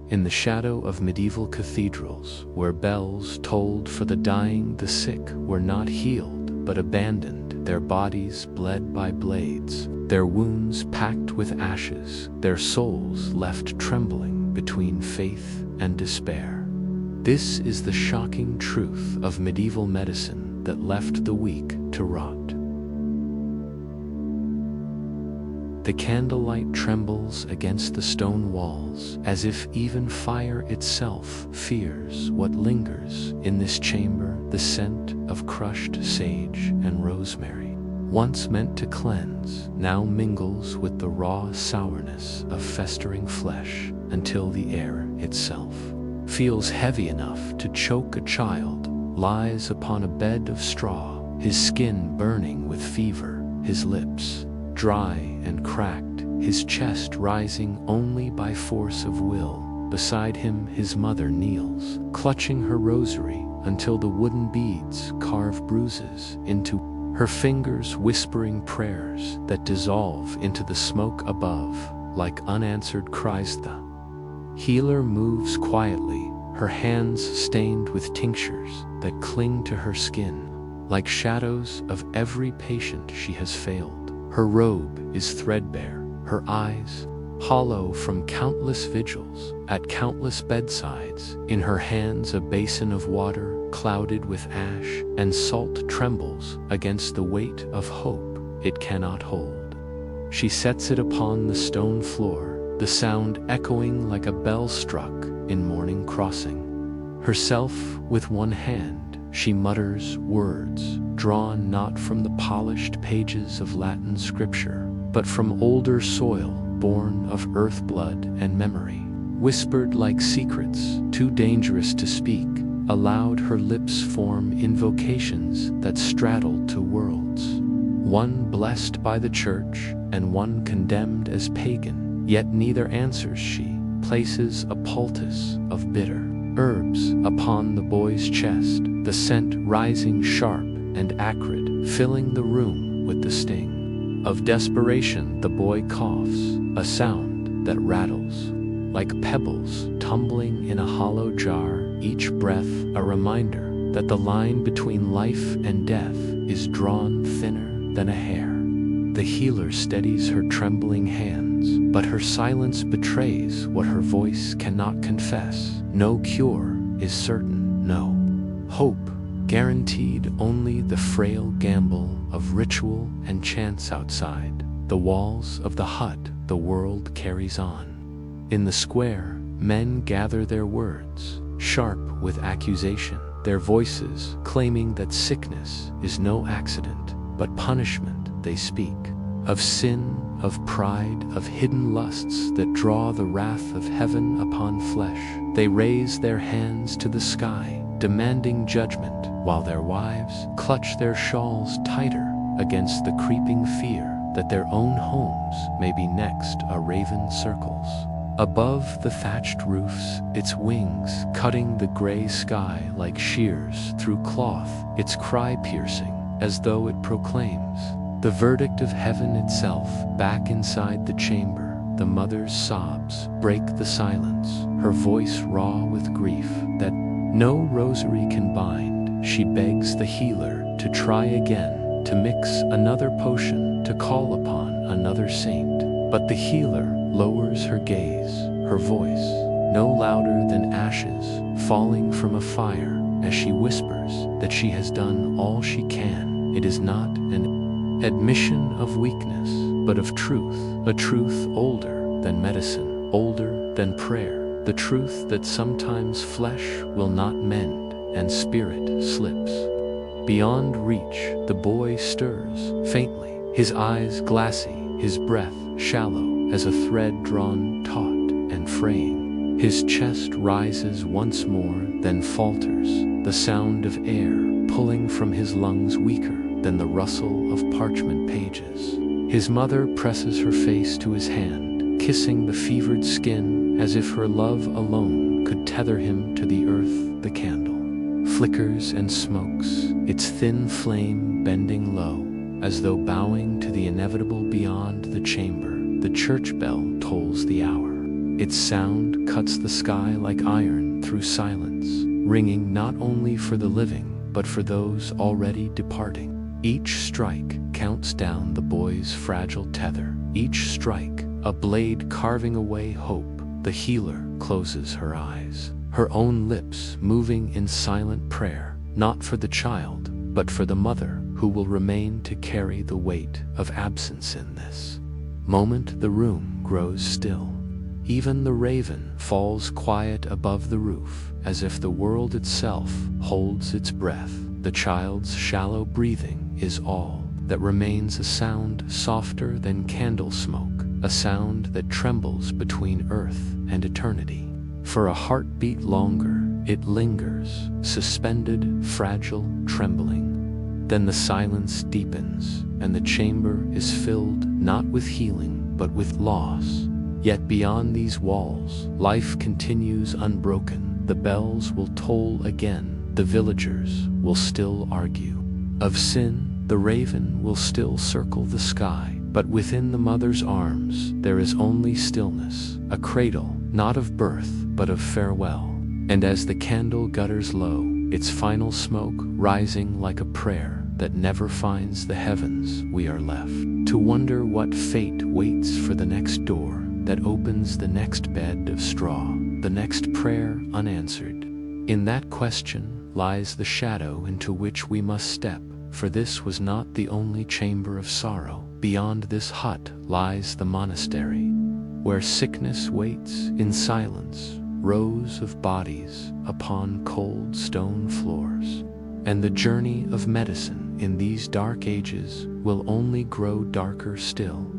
In the shadow of medieval cathedrals, where bells tolled for the dying, the sick were not healed but abandoned, their bodies bled by blades, their wounds packed with ashes, their souls left trembling between faith and despair. This is the shocking truth of medieval medicine that left the weak to rot. The candlelight trembles against the stone walls, as if even fire itself fears what lingers in this chamber. The scent of crushed sage and rosemary, once meant to cleanse, now mingles with the raw sourness of festering flesh, until the air itself feels heavy enough to choke a child. Lies upon a bed of straw, his skin burning with fever, his lips dry and cracked, his chest rising only by force of will. Beside him his mother kneels, clutching her rosary until the wooden beads carve bruises into her fingers, whispering prayers that dissolve into the smoke above like unanswered cries. The healer moves quietly, her hands stained with tinctures that cling to her skin, like shadows of every patient she has failed. Her robe is threadbare, her eyes hollow from countless vigils at countless bedsides. In her hands a basin of water clouded with ash and salt trembles against the weight of hope it cannot hold. She sets it upon the stone floor, the sound echoing like a bell struck in morning crossing. Herself with one hand, she mutters words drawn not from the polished pages of Latin scripture, but from older soil born of earth, blood, and memory. Whispered like secrets too dangerous to speak, aloud her lips form invocations that straddle two worlds, one blessed by the church and one condemned as pagan. Yet neither answers. She places a poultice of bitter herbs upon the boy's chest, the scent rising sharp and acrid, filling the room with the sting of desperation. The boy coughs, a sound that rattles like pebbles tumbling in a hollow jar, each breath a reminder that the line between life and death is drawn thinner than a hair. The healer steadies her trembling hands, but her silence betrays what her voice cannot confess. No cure is certain, no hope guaranteed, only the frail gamble of ritual and chance. Outside the walls of the hut, the world carries on. In the square, men gather, their words sharp with accusation, their voices claiming that sickness is no accident, but punishment. They speak of sin, of pride, of hidden lusts that draw the wrath of heaven upon flesh. They raise their hands to the sky, demanding judgment, while their wives clutch their shawls tighter against the creeping fear that their own homes may be next. A raven circles above the thatched roofs, its wings cutting the gray sky like shears through cloth, its cry piercing as though it proclaims the verdict of heaven itself. Back inside the chamber, the mother's sobs break the silence, her voice raw with grief that no rosary can bind. She begs the healer to try again, to mix another potion, to call upon another saint. But the healer lowers her gaze, her voice no louder than ashes falling from a fire, as she whispers that she has done all she can. It is not an admission of weakness, but of truth, a truth older than medicine, older than prayer, the truth that sometimes flesh will not mend and spirit slips beyond reach. The boy stirs faintly, his eyes glassy, his breath shallow as a thread drawn taut and fraying. His chest rises once more, then falters, the sound of air pulling from his lungs weaker than the rustle of parchment pages. His mother presses her face to his hand, kissing the fevered skin as if her love alone could tether him to the earth. The candle flickers and smokes, its thin flame bending low, as though bowing to the inevitable beyond the chamber. The church bell tolls the hour. Its sound cuts the sky like iron through silence, ringing not only for the living, but for those already departing. Each strike counts down the boy's fragile tether. Each strike, a blade carving away hope. The healer closes her eyes, her own lips moving in silent prayer, not for the child, but for the mother who will remain to carry the weight of absence in this moment. The room grows still. Even the raven falls quiet above the roof, as if the world itself holds its breath. The child's shallow breathing is all that remains, a sound softer than candle smoke, a sound that trembles between earth and eternity. For a heartbeat longer, it lingers, suspended, fragile, trembling. Then the silence deepens, and the chamber is filled not with healing, but with loss. Yet beyond these walls, life continues unbroken. The bells will toll again. The villagers will still argue. Of sin, the raven will still circle the sky. But within the mother's arms, there is only stillness, a cradle, not of birth, but of farewell. And as the candle gutters low, its final smoke rising like a prayer that never finds the heavens, we are left to wonder what fate waits for the next door that opens, the next bed of straw, the next prayer unanswered. In that question lies the shadow into which we must step, for this was not the only chamber of sorrow. Beyond this hut lies the monastery, where sickness waits in silence, rows of bodies upon cold stone floors. And the journey of medicine in these dark ages will only grow darker still.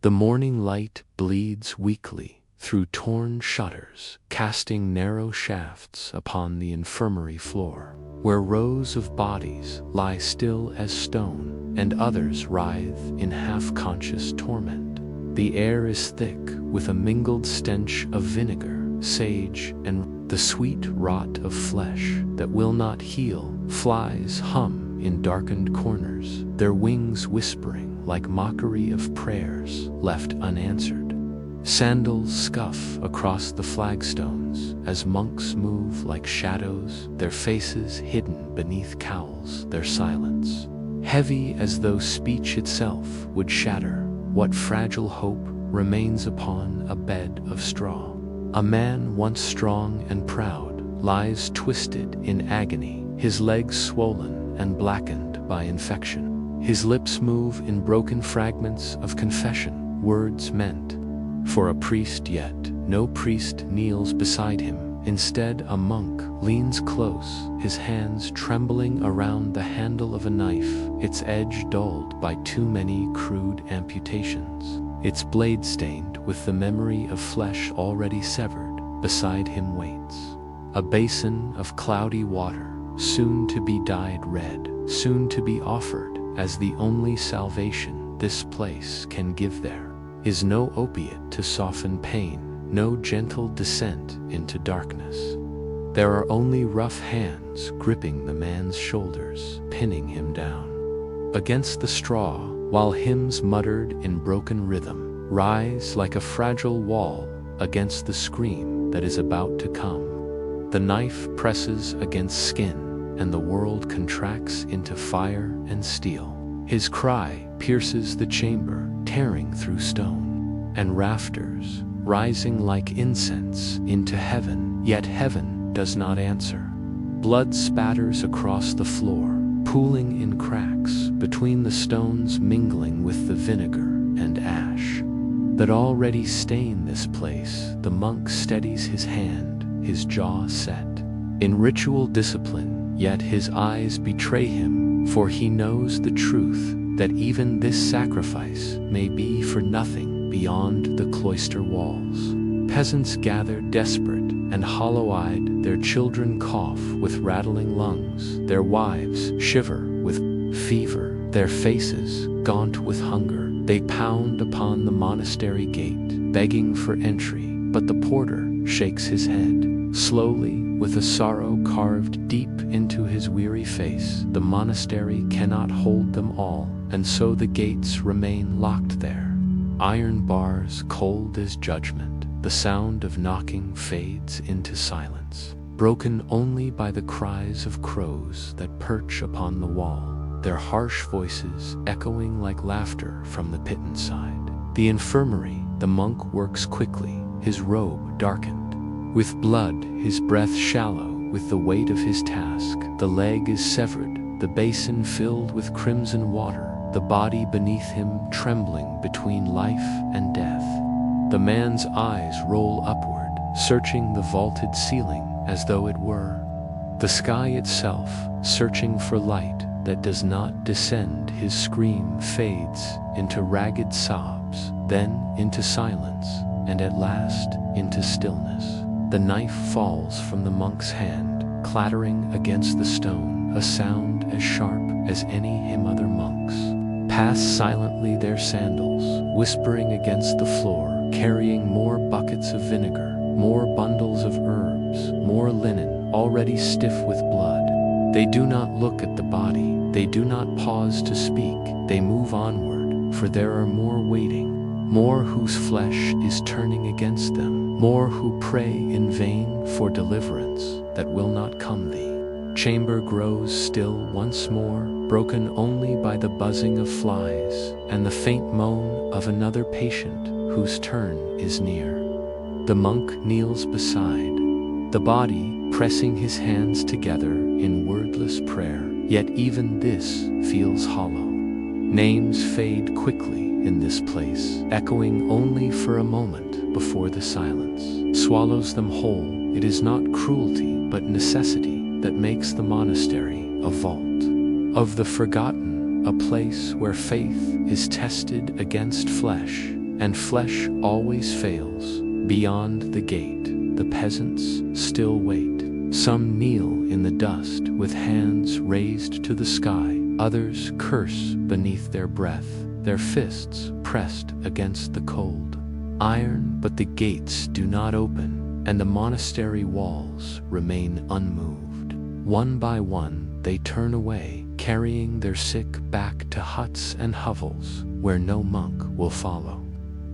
The morning light bleeds weakly through torn shutters, casting narrow shafts upon the infirmary floor, where rows of bodies lie still as stone, and others writhe in half-conscious torment. The air is thick with a mingled stench of vinegar, sage, and the sweet rot of flesh that will not heal. Flies hum in darkened corners, their wings whispering like mockery of prayers left unanswered. Sandals scuff across the flagstones as monks move like shadows, their faces hidden beneath cowls, their silence heavy as though speech itself would shatter. What fragile hope remains upon a bed of straw? A man once strong and proud lies twisted in agony, his legs swollen and blackened by infection. His lips move in broken fragments of confession, words meant for a priest, yet no priest kneels beside him. Instead, a monk leans close, his hands trembling around the handle of a knife, its edge dulled by too many crude amputations, its blade stained with the memory of flesh already severed. Beside him waits a basin of cloudy water, soon to be dyed red, soon to be offered as the only salvation this place can give. There is no opiate to soften pain, no gentle descent into darkness. There are only rough hands gripping the man's shoulders, pinning him down against the straw, while hymns muttered in broken rhythm rise like a fragile wall against the scream that is about to come. The knife presses against skin, and the world contracts into fire and steel. His cry pierces the chamber, tearing through stone and rafters, rising like incense into heaven, yet heaven does not answer. Blood spatters across the floor, pooling in cracks between the stones, mingling with the vinegar and ash that already stain this place. The monk steadies his hand, his jaw set in ritual discipline, yet his eyes betray him, for he knows the truth that even this sacrifice may be for nothing beyond the cloister walls. Peasants gather desperate and hollow-eyed, their children cough with rattling lungs, their wives shiver with fever, their faces gaunt with hunger. They pound upon the monastery gate, begging for entry, but the porter shakes his head slowly, with a sorrow carved deep into his weary face. The monastery cannot hold them all, and so the gates remain locked there. iron bars cold as judgment. The sound of knocking fades into silence, broken only by the cries of crows that perch upon the wall, their harsh voices echoing like laughter from the pit inside. The infirmary, the monk works quickly, his robe darkened. With blood, his breath shallow with the weight of his task. The leg is severed, the basin filled with crimson water, the body beneath him trembling between life and death. The man's eyes roll upward, searching the vaulted ceiling as though it were the sky itself, searching for light that does not descend. His scream fades into ragged sobs, then into silence, and at last into stillness. The knife falls from the monk's hand, clattering against the stone, a sound as sharp as any hymn other monks pass silently their sandals, whispering against the floor, carrying more buckets of vinegar, more bundles of herbs, more linen already stiff with blood. They do not look at the body, they do not pause to speak, they move onward, for there are more waiting, more whose flesh is turning against them, more who pray in vain for deliverance that will not come. The chamber grows still once more, broken only by the buzzing of flies and the faint moan of another patient whose turn is near. The monk kneels beside the body, pressing his hands together in wordless prayer, yet even this feels hollow. Names fade quickly in this place, echoing only for a moment before the silence swallows them whole. It is not cruelty but necessity that makes the monastery a vault of the forgotten, a place where faith is tested against flesh, and flesh always fails. Beyond the gate, the peasants still wait. Some kneel in the dust with hands raised to the sky. Others curse beneath their breath, their fists pressed against the cold iron. But the gates do not open, and the monastery walls remain unmoved. One by one, they turn away, carrying their sick back to huts and hovels where no monk will follow.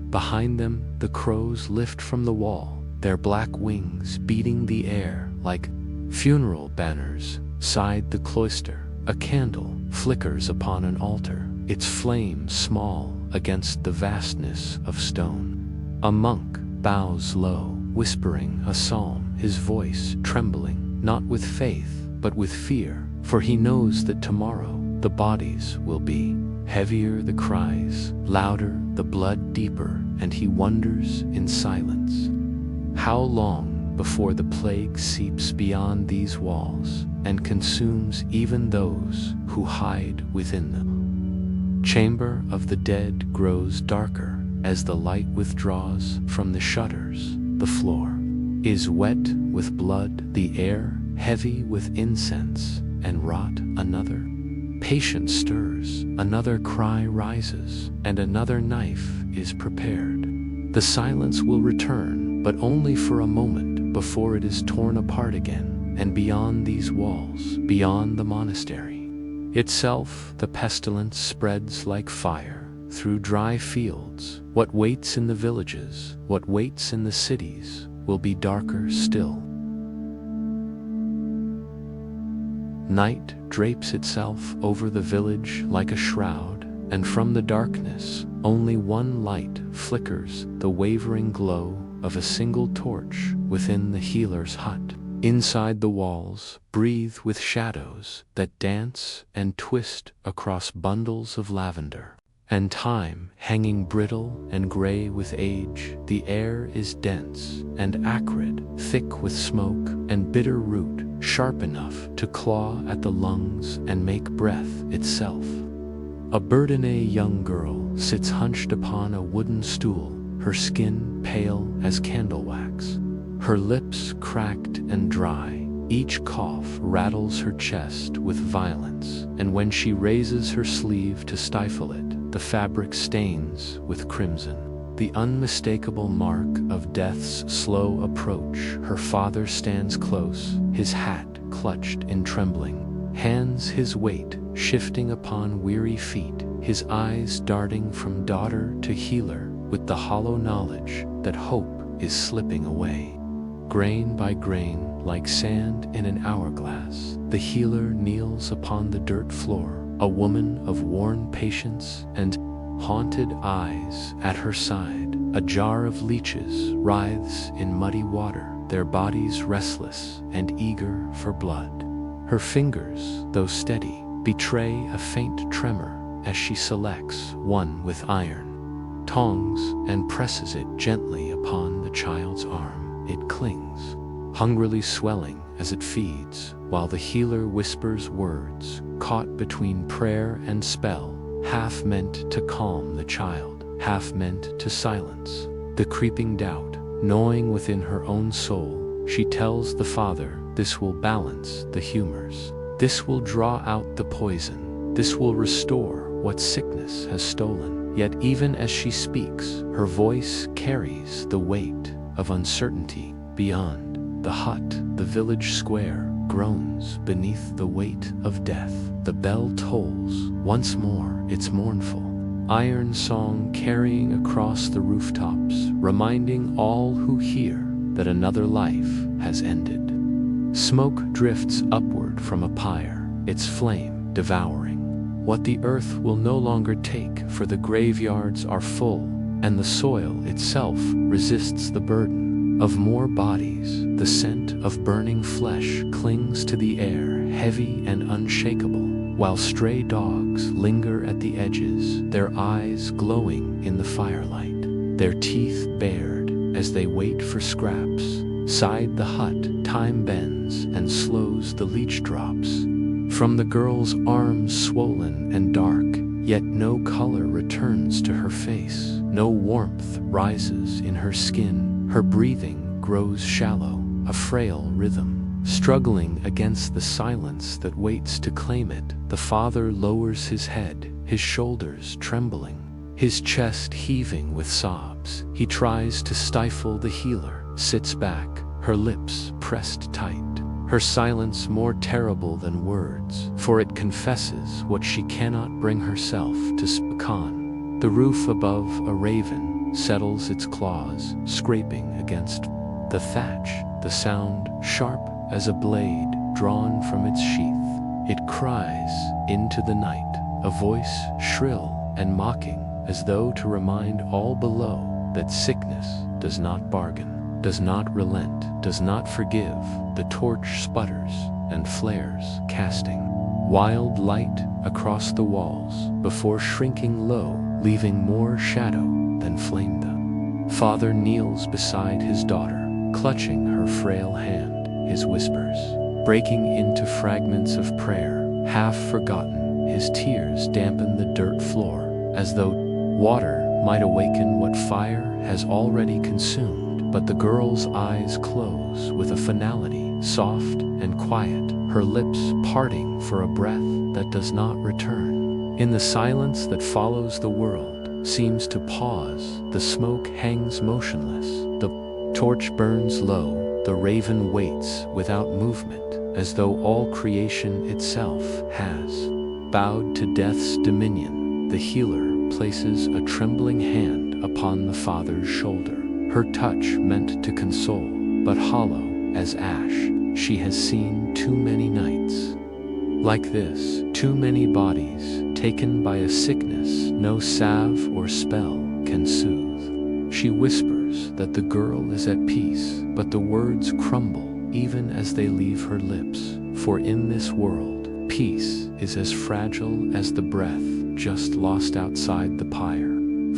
Behind them, the crows lift from the wall, their black wings beating the air like funeral banners. Side the cloister, a candle flickers upon an altar, its flame small against the vastness of stone. A monk bows low, whispering a psalm, his voice trembling, not with faith, but with fear, for he knows that tomorrow the bodies will be heavier, the cries louder, the blood deeper, and he wonders in silence how long before the plague seeps beyond these walls and consumes even those who hide within them. Chamber of the dead grows darker as the light withdraws from the shutters. The floor is wet with blood, the air heavy with incense and rot. Another patient stirs, another cry rises, and another knife is prepared. The silence will return, but only for a moment before it is torn apart again. And beyond these walls, beyond the monastery itself, the pestilence spreads like fire through dry fields. What waits in the villages, what waits in the cities, will be darker still. Night drapes itself over the village like a shroud, and from the darkness, only one light flickers, the wavering glow of a single torch within the healer's hut. Inside the walls, breathe with shadows that dance and twist across bundles of lavender. And time, hanging brittle and gray with age, the air is dense and acrid, thick with smoke and bitter root, sharp enough to claw at the lungs and make breath itself. A burdened young girl sits hunched upon a wooden stool, her skin pale as candle wax, her lips cracked and dry. Each cough rattles her chest with violence, and when she raises her sleeve to stifle it, the fabric stains with crimson, the unmistakable mark of death's slow approach. Her father stands close, his hat clutched in trembling hands, his weight shifting upon weary feet, his eyes darting from daughter to healer, with the hollow knowledge that hope is slipping away. Grain by grain, like sand in an hourglass, the healer kneels upon the dirt floor, a woman of worn patience and haunted eyes at her side. A jar of leeches writhes in muddy water, their bodies restless and eager for blood. Her fingers, though steady, betray a faint tremor as she selects one with iron tongs and presses it gently upon the child's arm. It clings, hungrily swelling as it feeds, while the healer whispers words caught between prayer and spell, half meant to calm the child, half meant to silence the creeping doubt gnawing within her own soul. She tells the father, this will balance the humors, this will draw out the poison, this will restore what sickness has stolen. Yet even as she speaks, her voice carries the weight of uncertainty. Beyond the hut, the village square groans beneath the weight of death. The bell tolls once more its mournful iron song, carrying across the rooftops, reminding all who hear that another life has ended. Smoke drifts upward from a pyre, its flame devouring what the earth will no longer take, for the graveyards are full, and the soil itself resists the burden of more bodies. The scent of burning flesh clings to the air, heavy and unshakable, while stray dogs linger at the edges, their eyes glowing in the firelight, their teeth bared as they wait for scraps. Side the hut, time bends and slows the leech drops from the girl's arms, swollen and dark, yet no color returns to her face, no warmth rises in her skin. Her breathing grows shallow, a frail rhythm, struggling against the silence that waits to claim it. The father lowers his head, his shoulders trembling, his chest heaving with sobs. He tries to stifle the healer, sits back, her lips pressed tight, her silence more terrible than words, for it confesses what she cannot bring herself to speak on. The roof above, a raven settles its claws, scraping against the thatch, the sound sharp as a blade drawn from its sheath. It cries into the night, a voice shrill and mocking, as though to remind all below that sickness does not bargain, does not relent, does not forgive. The torch sputters and flares, casting wild light across the walls before shrinking low, leaving more shadow than flame. The father kneels beside his daughter, clutching her frail hand, his whispers breaking into fragments of prayer, half forgotten. His tears dampen the dirt floor, as though water might awaken what fire has already consumed. But the girl's eyes close with a finality, soft and quiet, her lips parting for a breath that does not return. In the silence that follows, the world seems to pause. The smoke hangs motionless, the torch burns low, the raven waits without movement, as though all creation itself has bowed to death's dominion. The healer places a trembling hand upon the father's shoulder, her touch meant to console, but hollow as ash. She has seen too many nights like this, too many bodies taken by a sickness no salve or spell can soothe. She whispers that the girl is at peace, but the words crumble even as they leave her lips. For in this world, peace is as fragile as the breath just lost outside the pyre.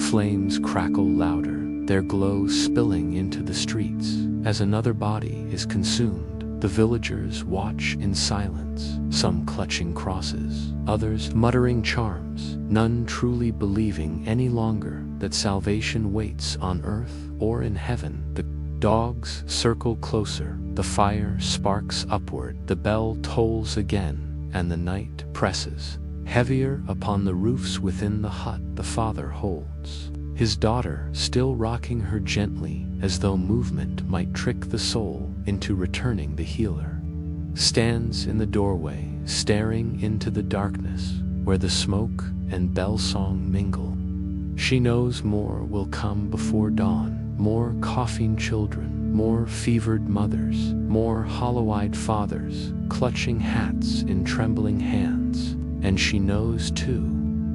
Flames crackle louder, their glow spilling into the streets. As another body is consumed, the villagers watch in silence, some clutching crosses, others muttering charms, none truly believing any longer that salvation waits on earth or in heaven. The dogs circle closer, the fire sparks upward, the bell tolls again, and the night presses heavier upon the roofs within the hut. The father holds his daughter, still rocking her gently, as though movement might trick the soul into returning. The healer stands in the doorway, staring into the darkness where the smoke and bell song mingle. She knows more will come before dawn, more coughing children, more fevered mothers, more hollow-eyed fathers, clutching hats in trembling hands. And she knows, too,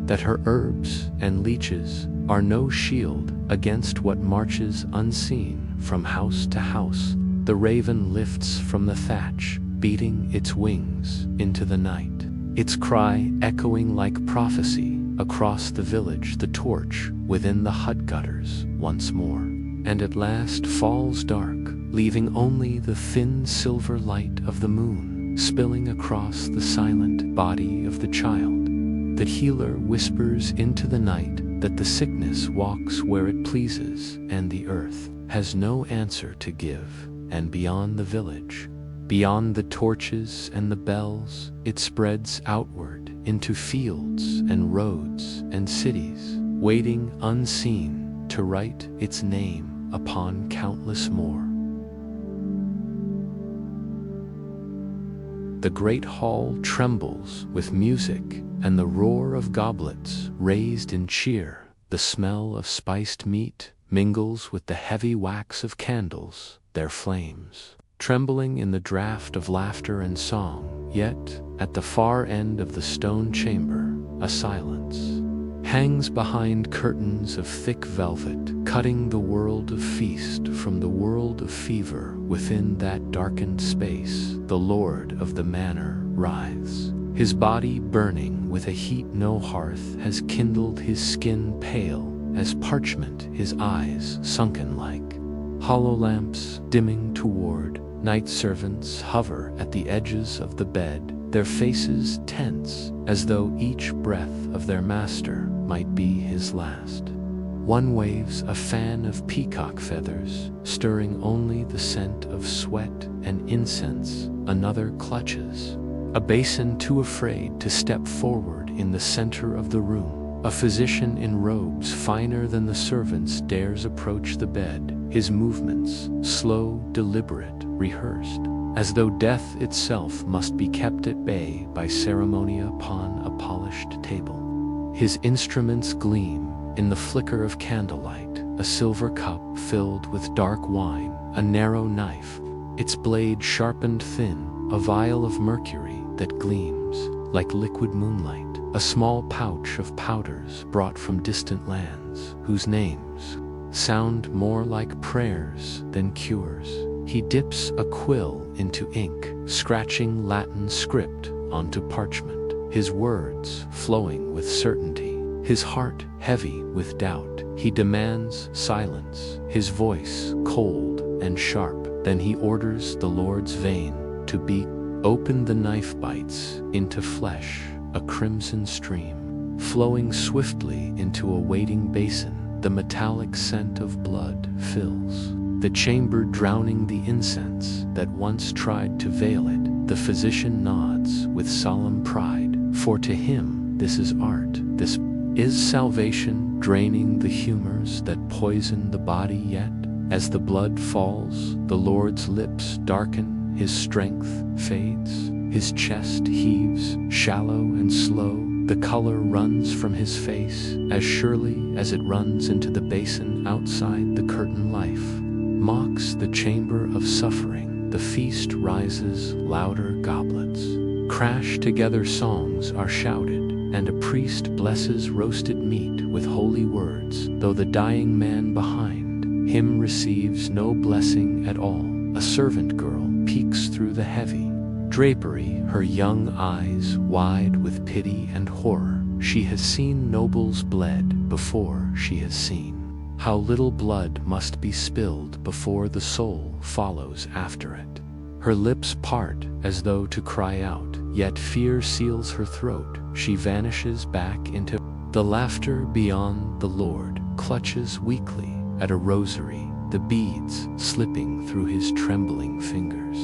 that her herbs and leeches are no shield against what marches unseen from house to house. The raven lifts from the thatch, beating its wings into the night, its cry echoing like prophecy across the village, the torch within the hut gutters once more. And at last falls dark, leaving only the thin silver light of the moon spilling across the silent body of the child. The healer whispers into the night that the sickness walks where it pleases, and the earth has no answer to give. And beyond the village, beyond the torches and the bells, it spreads outward into fields and roads and cities, waiting unseen to write its name upon countless more. The great hall trembles with music and the roar of goblets raised in cheer. The smell of spiced meat mingles with the heavy wax of candles, their flames trembling in the draught of laughter and song. Yet, at the far end of the stone chamber, a silence hangs behind curtains of thick velvet, cutting the world of feast from the world of fever. Within that darkened space, the lord of the manor writhes, his body burning with a heat no hearth has kindled, his skin pale as parchment, his eyes sunken like hollow lamps dimming toward. Night servants hover at the edges of the bed, their faces tense as though each breath of their master might be his last. One waves a fan of peacock feathers, stirring only the scent of sweat and incense. Another clutches a basin, too afraid to step forward. In the center of the room, a physician in robes finer than the servants dares approach the bed, his movements slow, deliberate, rehearsed, as though death itself must be kept at bay by ceremony upon a polished table. His instruments gleam in the flicker of candlelight, a silver cup filled with dark wine, a narrow knife, its blade sharpened thin, a vial of mercury that gleams like liquid moonlight, a small pouch of powders brought from distant lands, whose names sound more like prayers than cures. He dips a quill into ink, scratching Latin script onto parchment, his words flowing with certainty, his heart heavy with doubt. He demands silence, his voice cold and sharp. Then he orders the Lord's vein to be open. The knife bites into flesh, a crimson stream flowing swiftly into a waiting basin. The metallic scent of blood fills the chamber, drowning the incense that once tried to veil it. The physician nods with solemn pride, for to him this is art, this is salvation, draining the humors that poison the body. Yet, as the blood falls, the Lord's lips darken, his strength fades, his chest heaves, shallow and slow. The color runs from his face as surely as it runs into the basin outside the curtain. Life mocks the chamber of suffering. The feast rises louder, goblets crash together, songs are shouted, and a priest blesses roasted meat with holy words, though the dying man behind him receives no blessing at all. A servant girl peeks through the heavy drapery, her young eyes wide with pity and horror. She has seen nobles bled before she has seen how little blood must be spilled before the soul follows after it. Her lips part as though to cry out, yet fear seals her throat. She vanishes back into the laughter beyond. The Lord clutches weakly at a rosary, the beads slipping through his trembling fingers.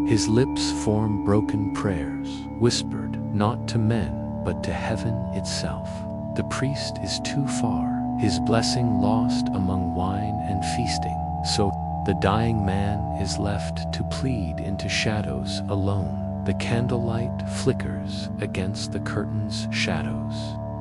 His lips form broken prayers, whispered not to men but to heaven itself. The priest is too far, his blessing lost among wine and feasting, so the dying man is left to plead into shadows alone. The candlelight flickers against the curtain's shadows,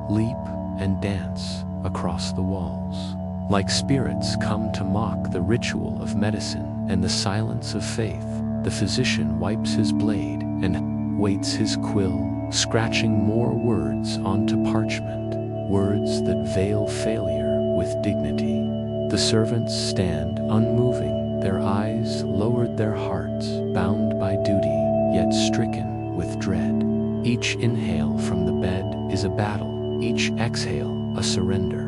leap and dance across the walls. Like spirits come to mock the ritual of medicine and the silence of faith, the physician wipes his blade and waits his quill, scratching more words onto parchment, words that veil failure with dignity. The servants stand unmoving, their eyes lowered, their hearts bound by duty, yet stricken with dread. Each inhale from the bed is a battle, each exhale a surrender.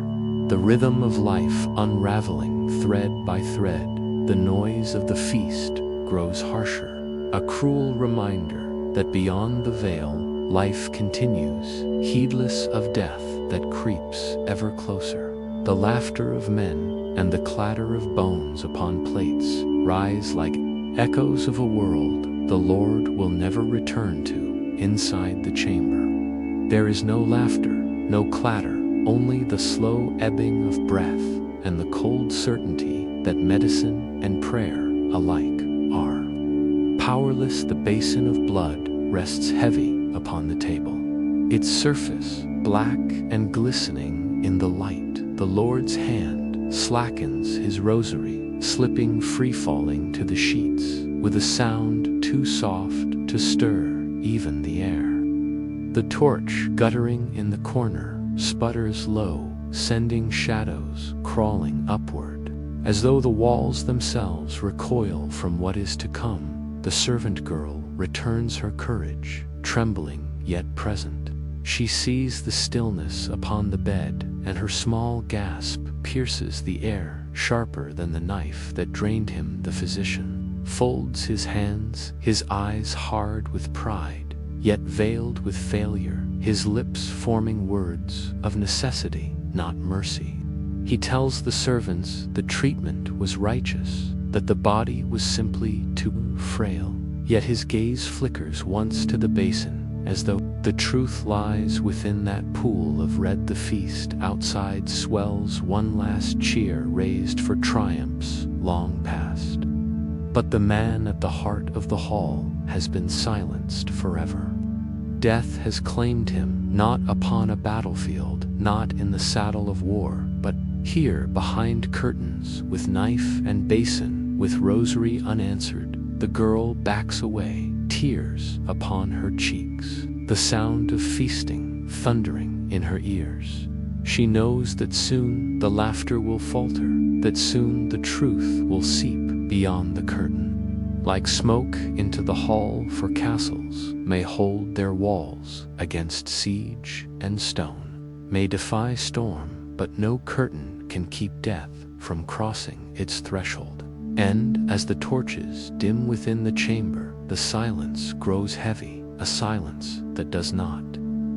The rhythm of life unraveling thread by thread, the noise of the feast grows harsher, a cruel reminder that beyond the veil, life continues, heedless of death that creeps ever closer. The laughter of men and the clatter of bones upon plates rise like echoes of a world the Lord will never return to inside the chamber. There is no laughter, no clatter, only the slow ebbing of breath and the cold certainty that medicine and prayer alike are powerless. The basin of blood rests heavy upon the table, its surface black and glistening in the light. The Lord's hand slackens his rosary, slipping free-falling to the sheets with a sound too soft to stir even the air. The torch, guttering in the corner, sputters low, sending shadows crawling upward, as though the walls themselves recoil from what is to come. The servant girl returns her courage, trembling yet present. She sees the stillness upon the bed, and her small gasp pierces the air, sharper than the knife that drained him. The physician folds his hands, his eyes hard with pride, yet veiled with failure, his lips forming words of necessity, not mercy. He tells the servants the treatment was righteous, that the body was simply too frail, yet his gaze flickers once to the basin, as though the truth lies within that pool of red. The feast outside swells, one last cheer raised for triumphs long past. But the man at the heart of the hall has been silenced forever. Death has claimed him, not upon a battlefield, not in the saddle of war, but here behind curtains, with knife and basin, with rosary unanswered. The girl backs away, tears upon her cheeks, the sound of feasting thundering in her ears. She knows that soon the laughter will falter, that soon the truth will seep beyond the curtain. Like smoke into the hall, for castles may hold their walls against siege and stone, may defy storm, but no curtain can keep death from crossing its threshold. And as the torches dim within the chamber, the silence grows heavy, a silence that does not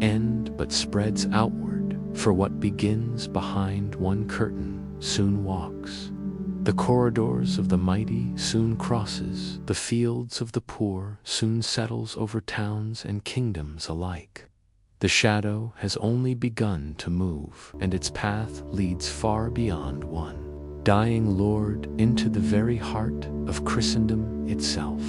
end but spreads outward, for what begins behind one curtain soon walks. The corridors of the mighty soon crosses, the fields of the poor soon settles over towns and kingdoms alike. The shadow has only begun to move, and its path leads far beyond one dying lord into the very heart of Christendom itself.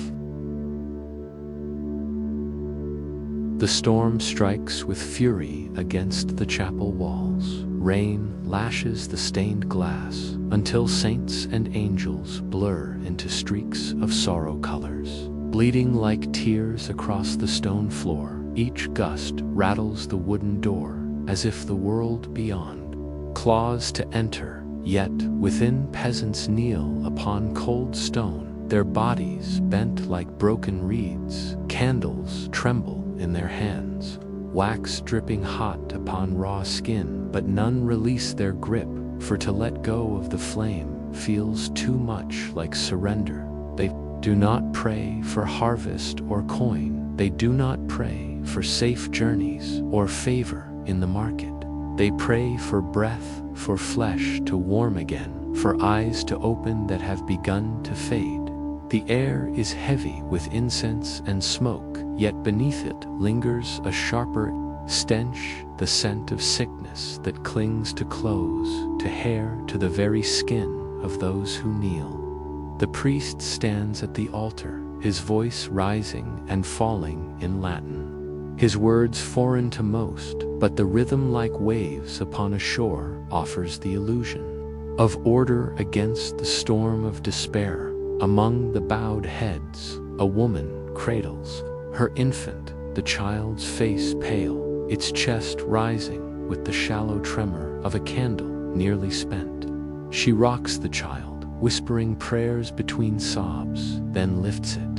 The storm strikes with fury against the chapel walls. Rain lashes the stained glass until saints and angels blur into streaks of sorrow colors. Bleeding like tears across the stone floor, each gust rattles the wooden door as if the world beyond claws to enter. Yet within, peasants kneel upon cold stone, their bodies bent like broken reeds. Candles tremble in their hands, wax dripping hot upon raw skin, but none release their grip, for to let go of the flame feels too much like surrender. They do not pray for harvest or coin, they do not pray for safe journeys or favor in the market. They pray for breath, for flesh to warm again, for eyes to open that have begun to fade. The air is heavy with incense and smoke, yet beneath it lingers a sharper stench, the scent of sickness that clings to clothes, to hair, to the very skin of those who kneel. The priest stands at the altar, his voice rising and falling in Latin. his words foreign to most, but the rhythm like waves upon a shore offers the illusion of order against the storm of despair. Among the bowed heads, a woman cradles her infant, the child's face pale, its chest rising with the shallow tremor of a candle nearly spent. She rocks the child, whispering prayers between sobs, then lifts it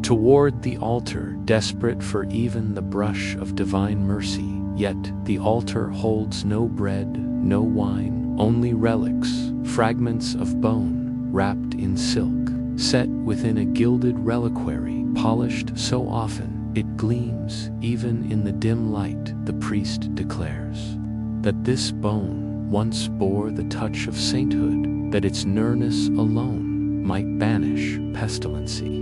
toward the altar, desperate for even the brush of divine mercy. Yet the altar holds no bread, no wine, only relics, fragments of bone wrapped in silk, set within a gilded reliquary, polished so often it gleams even in the dim light. The priest declares that this bone once bore the touch of sainthood, that its nearness alone might banish pestilency.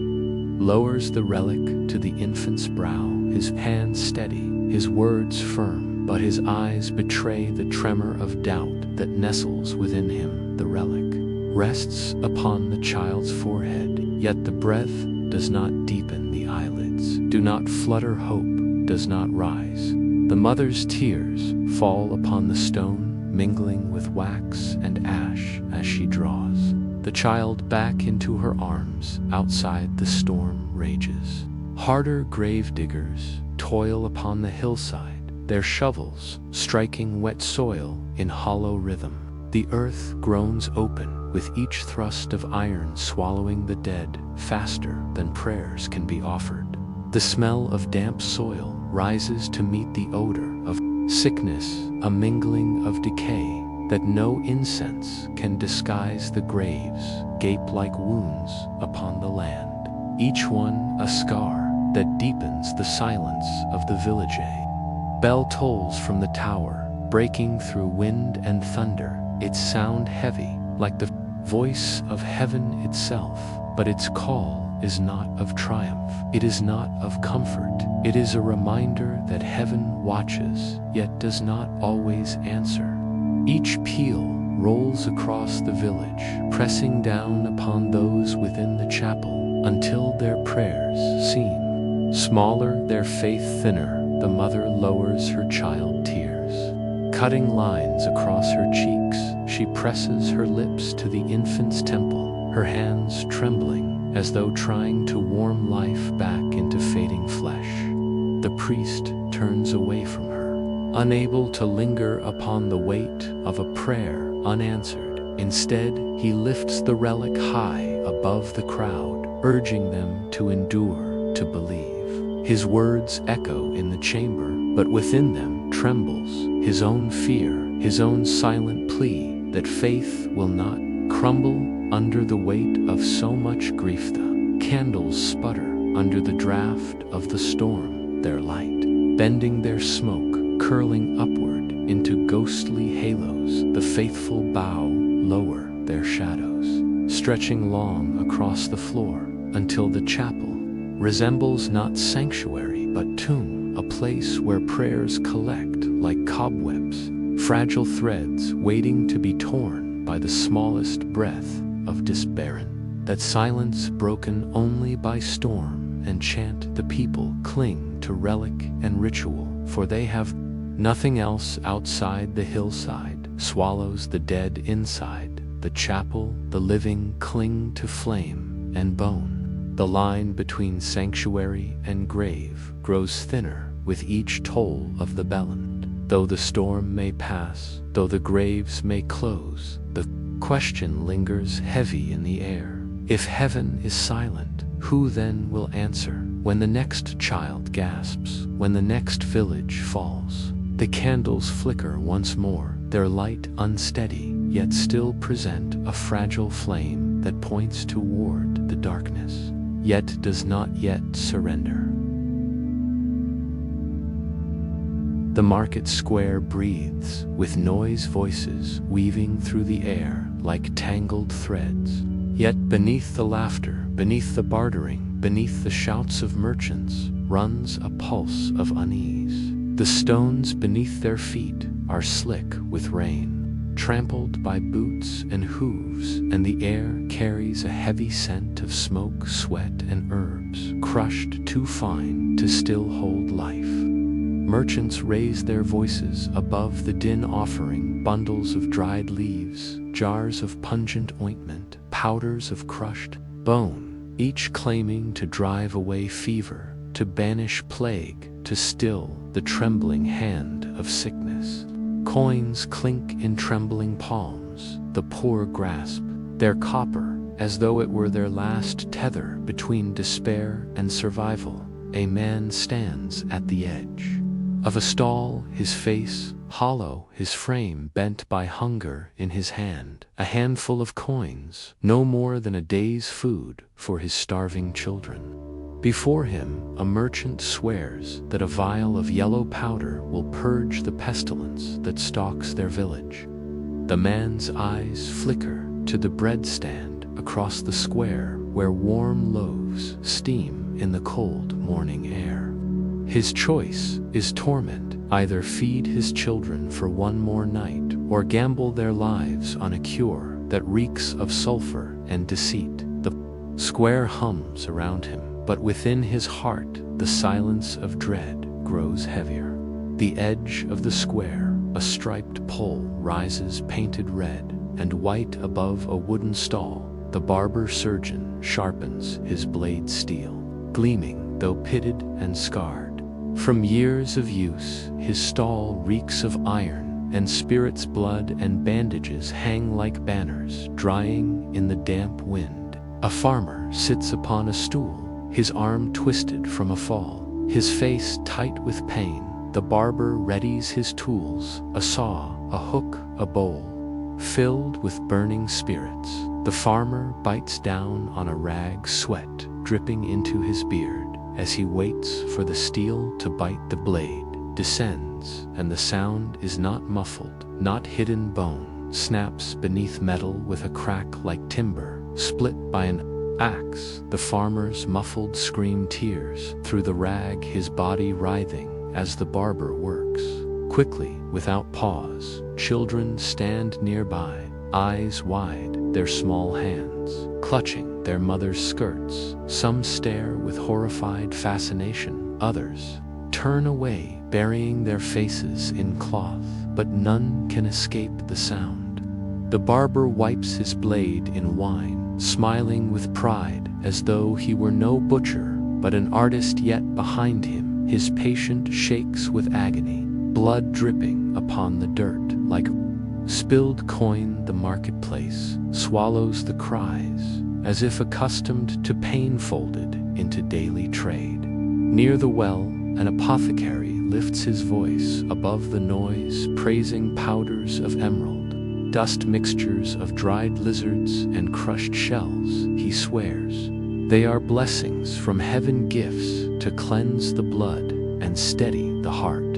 Lowers the relic to the infant's brow, his hands steady, his words firm, but his eyes betray the tremor of doubt that nestles within him. The relic rests upon the child's forehead, yet the breath does not deepen the eyelids, do not flutter hope, does not rise. The mother's tears fall upon the stone, mingling with wax and ash as she draws the child back into her arms. Outside, the storm rages. Harder grave diggers toil upon the hillside, their shovels striking wet soil in hollow rhythm. The earth groans open with each thrust of iron, swallowing the dead faster than prayers can be offered. The smell of damp soil rises to meet the odor of sickness, a mingling of decay that no incense can disguise. The graves gape like wounds upon the land, each one a scar that deepens the silence of the village. Bell tolls from the tower, breaking through wind and thunder, its sound heavy like the voice of heaven itself. But its call is not of triumph, it is not of comfort, it is a reminder that heaven watches, yet does not always answer. Each peal rolls across the village, pressing down upon those within the chapel, until their prayers seem smaller, their faith thinner. The mother lowers her child tears, cutting lines across her cheeks. She presses her lips to the infant's temple, her hands trembling as though trying to warm life back into fading flesh. The priest turns away from her, unable to linger upon the weight of a prayer unanswered. Instead, he lifts the relic high above the crowd, urging them to endure, to believe. His words echo in the chamber, but within them trembles his own fear, his own silent plea that faith will not crumble under the weight of so much grief. The candles sputter under the draft of the storm, their light bending, their smoke curling upward into ghostly halos. The faithful bow lower, their shadows stretching long across the floor, until the chapel resembles not sanctuary but tomb, a place where prayers collect like cobwebs, fragile threads waiting to be torn by the smallest breath of despair. That silence broken only by storm and chant. The people cling to relic and ritual, for they have nothing else outside. The hillside swallows the dead inside. The chapel, the living cling to flame and bone. The line between sanctuary and grave grows thinner with each toll of the bell. Though the storm may pass, though the graves may close, the question lingers heavy in the air. If heaven is silent, who then will answer? When the next child gasps, when the next village falls, the candles flicker once more, their light unsteady, yet still present a fragile flame that points toward the darkness, yet does not yet surrender. The market square breathes, with noise, voices weaving through the air like tangled threads. Yet beneath the laughter, beneath the bartering, beneath the shouts of merchants, runs a pulse of unease. The stones beneath their feet are slick with rain, trampled by boots and hooves, and the air carries a heavy scent of smoke, sweat, and herbs, crushed too fine to still hold life. Merchants raise their voices above the din, offering bundles of dried leaves, jars of pungent ointment, powders of crushed bone, each claiming to drive away fever, to banish plague, to still the trembling hand of sickness. Coins clink in trembling palms, the poor grasp their copper as though it were their last tether between despair and survival. A man stands at the edge of a stall, his face hollow, his frame bent by hunger. In his hand, a handful of coins, no more than a day's food for his starving children. Before him, a merchant swears that a vial of yellow powder will purge the pestilence that stalks their village. The man's eyes flicker to the bread stand across the square, where warm loaves steam in the cold morning air. His choice is torment: either feed his children for one more night, or gamble their lives on a cure that reeks of sulfur and deceit. The square hums around him, but within his heart the silence of dread grows heavier. The edge of the square, a striped pole rises painted red and white above a wooden stall. The barber surgeon sharpens his blade steel, gleaming though pitted and scarred. From years of use, his stall reeks of iron, and spirit's blood and bandages hang like banners, drying in the damp wind. A farmer sits upon a stool, his arm twisted from a fall, his face tight with pain. The barber readies his tools, a saw, a hook, a bowl, filled with burning spirits. The farmer bites down on a rag, sweat dripping into his beard, as he waits for the steel to bite. The blade descends, and the sound is not muffled, not hidden. Bone snaps beneath metal with a crack like timber split by an axe. The farmer's muffled scream tears through the rag, his body writhing as the barber works. Quickly, without pause, children stand nearby, eyes wide, their small hands clutching their mother's skirts. Some stare with horrified fascination, others turn away, burying their faces in cloth, but none can escape the sound. The barber wipes his blade in wine, smiling with pride, as though he were no butcher, but an artist. Yet behind him, his patient shakes with agony, blood dripping upon the dirt like spilled coin. The marketplace swallows the cries, as if accustomed to pain, folded into daily trade. Near the well, an apothecary lifts his voice above the noise, praising powders of emerald, dust mixtures of dried lizards and crushed shells. He swears they are blessings from heaven, gifts to cleanse the blood and steady the heart.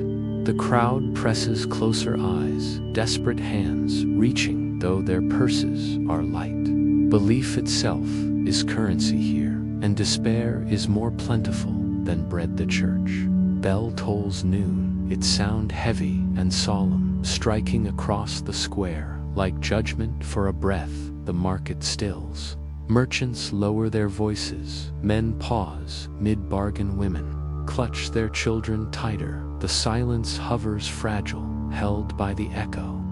The crowd presses closer, eyes, desperate hands reaching, though their purses are light. Belief itself is currency here, and despair is more plentiful than bread. The church bell tolls noon, its sound heavy and solemn, striking across the square like judgment. For a breath, the market stills. Merchants lower their voices, men pause mid-bargain, women clutch their children tighter. The silence hovers fragile, held by the echo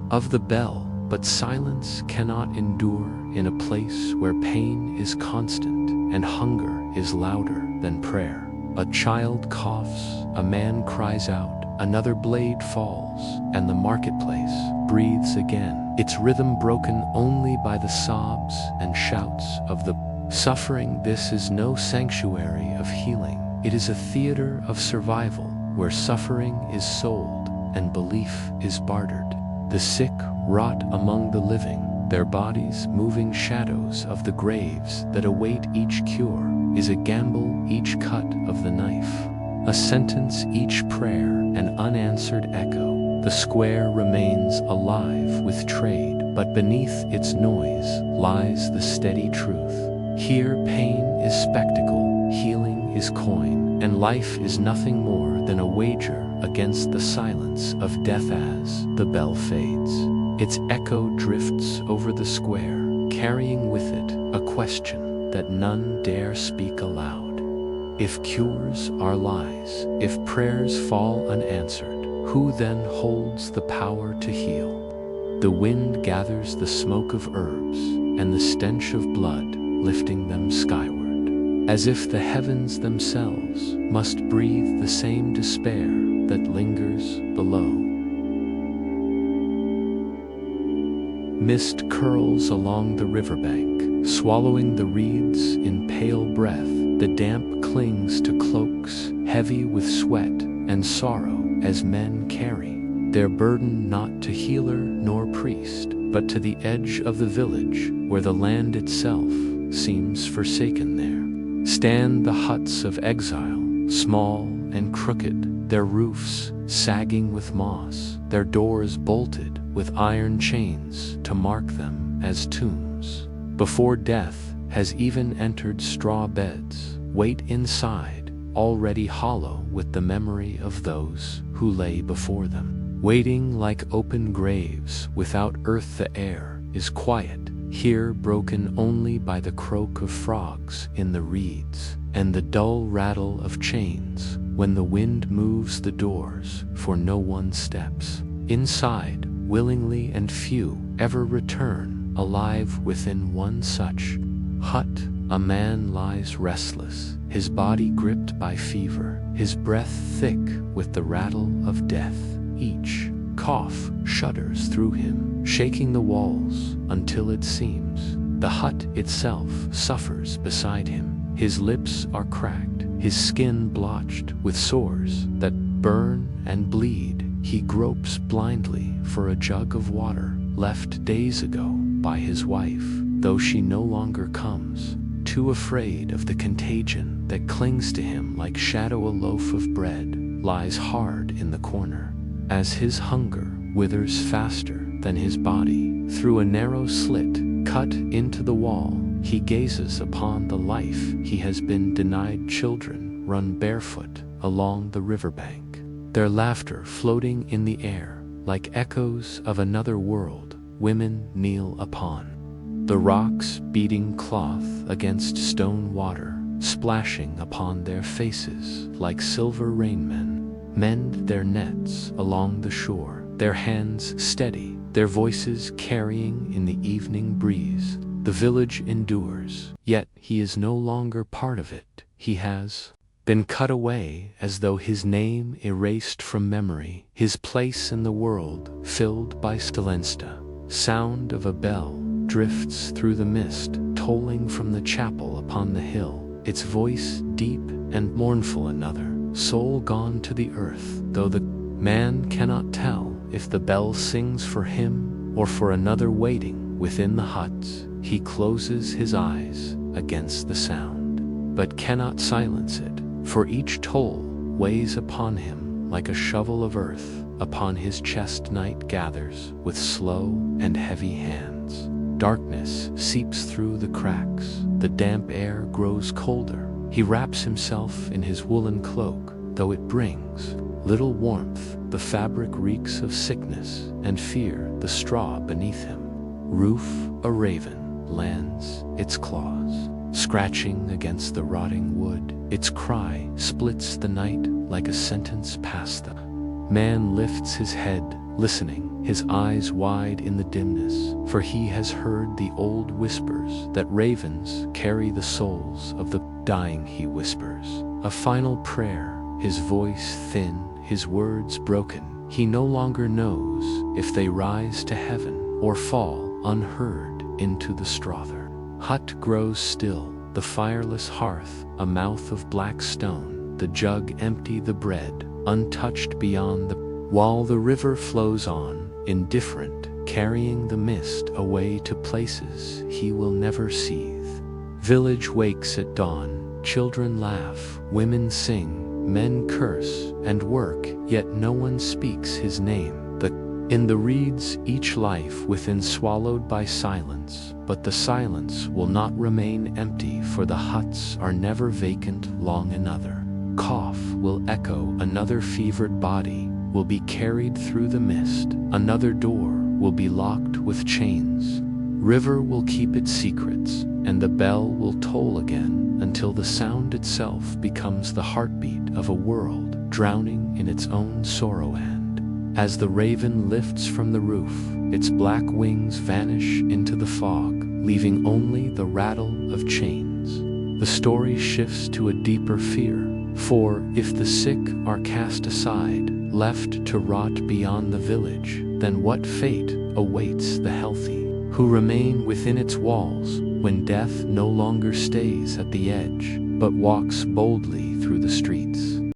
of the bell. But silence cannot endure in a place where pain is constant and hunger is louder than prayer. A child coughs, a man cries out, another blade falls, and the marketplace breathes again, its rhythm broken only by the sobs and shouts of the suffering. This is no sanctuary of healing. It is a theater of survival, where suffering is sold and belief is bartered. The sick rot among the living, their bodies moving shadows of the graves that await. Each cure is a gamble, each cut of the knife a sentence, each prayer an unanswered echo. The square remains alive with trade, but beneath its noise lies the steady truth. Here pain is spectacle, healing is coin, and life is nothing more than a wager against the silence of death. As the bell fades, its echo drifts over the square, carrying with it a question that none dare speak aloud. If cures are lies, if prayers fall unanswered, who then holds the power to heal? The wind gathers the smoke of herbs and the stench of blood, lifting them skyward, as if the heavens themselves must breathe the same despair that lingers below. Mist curls along the riverbank, swallowing the reeds in pale breath. The damp clings to cloaks, heavy with sweat and sorrow, as men carry their burden not to healer nor priest, but to the edge of the village, where the land itself seems forsaken there. Stand the huts of exile, small and crooked, their roofs sagging with moss, their doors bolted with iron chains to mark them as tombs. Before death has even entered straw beds, wait inside, already hollow with the memory of those who lay before them. Waiting like open graves, without earth the air is quiet, here broken only by the croak of frogs in the reeds, and the dull rattle of chains when the wind moves the doors, for no one steps inside willingly, and few ever return alive within one such hut. A man lies restless, his body gripped by fever, his breath thick with the rattle of death. Each cough shudders through him, shaking the walls until it seems the hut itself suffers beside him. His lips are cracked, his skin blotched with sores that burn and bleed. He gropes blindly for a jug of water left days ago by his wife, though she no longer comes, too afraid of the contagion that clings to him like shadow. A loaf of bread lies hard in the corner, as his hunger withers faster than his body. Through a narrow slit cut into the wall, he gazes upon the life he has been denied. Children run barefoot along the riverbank, their laughter floating in the air like echoes of another world. Women kneel upon the rocks, beating cloth against stone water, splashing upon their faces like silver rainmen. Mend their nets along the shore, their hands steady, their voices carrying in the evening breeze. The village endures, yet he is no longer part of it. He has been cut away, as though his name erased from memory, his place in the world filled by silensta. Sound of a bell drifts through the mist, tolling from the chapel upon the hill, its voice deep and mournful. Another soul gone to the earth, though the man cannot tell if the bell sings for him or for another waiting within the huts. He closes his eyes against the sound, but cannot silence it, for each toll weighs upon him like a shovel of earth. Upon his chest night gathers with slow and heavy hands. Darkness seeps through the cracks, the damp air grows colder. He wraps himself in his woolen cloak, though it brings little warmth. The fabric reeks of sickness and fear. The straw beneath him. Roof, a raven lands its claws, scratching against the rotting wood. Its cry splits the night like a sentence past the man lifts his head, listening, his eyes wide in the dimness, for he has heard the old whispers that ravens carry the souls of the dying. He whispers a final prayer, his voice thin, his words broken. He no longer knows if they rise to heaven or fall unheard into the strawther. Hut grows still, the fireless hearth, a mouth of black stone, the jug empty, the bread untouched beyond while the river flows on, indifferent, carrying the mist away to places he will never seethe. Village wakes at dawn, children laugh, women sing, men curse and work, yet no one speaks his name. In the reeds each life within swallowed by silence, but the silence will not remain empty, for the huts are never vacant long. Another cough will echo, another fevered body will be carried through the mist, another door will be locked with chains. River will keep its secrets, and the bell will toll again until until the sound itself becomes the heartbeat of a world drowning in its own sorrow. And as the raven lifts from the roof, its black wings vanish into the fog, leaving only the rattle of chains. The story shifts to a deeper fear, for if the sick are cast aside, left to rot beyond the village, then what fate awaits the healthy, who remain within its walls when death no longer stays at the edge, but walks boldly through the streets?